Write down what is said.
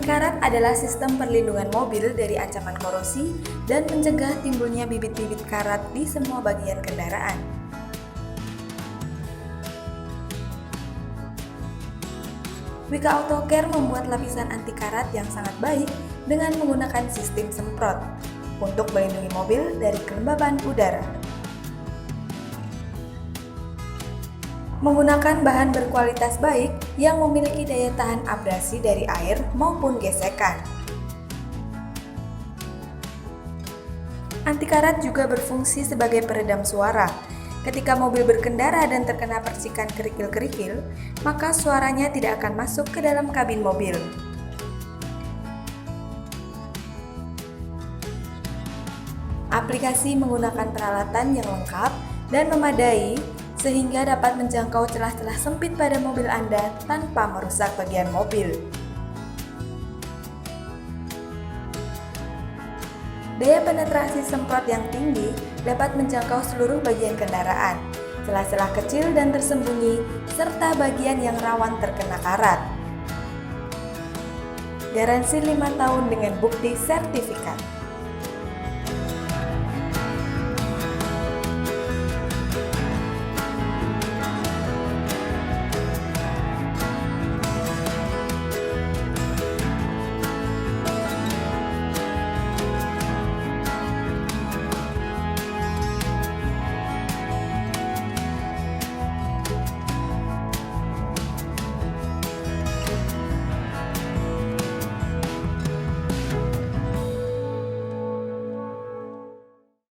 Anti-karat adalah sistem perlindungan mobil dari ancaman korosi dan mencegah timbulnya bibit-bibit karat di semua bagian kendaraan. Wika Auto Care membuat lapisan anti-karat yang sangat baik dengan menggunakan sistem semprot untuk melindungi mobil dari kelembaban udara. Menggunakan bahan berkualitas baik yang memiliki daya tahan abrasi dari air maupun gesekan. Anti-karat juga berfungsi sebagai peredam suara. Ketika mobil berkendara dan terkena percikan kerikil-kerikil, maka suaranya tidak akan masuk ke dalam kabin mobil. Aplikasi menggunakan peralatan yang lengkap dan memadai sehingga dapat menjangkau celah-celah sempit pada mobil Anda tanpa merusak bagian mobil. Daya penetrasi semprot yang tinggi dapat menjangkau seluruh bagian kendaraan, celah-celah kecil dan tersembunyi, serta bagian yang rawan terkena karat. Garansi 5 tahun dengan bukti sertifikat.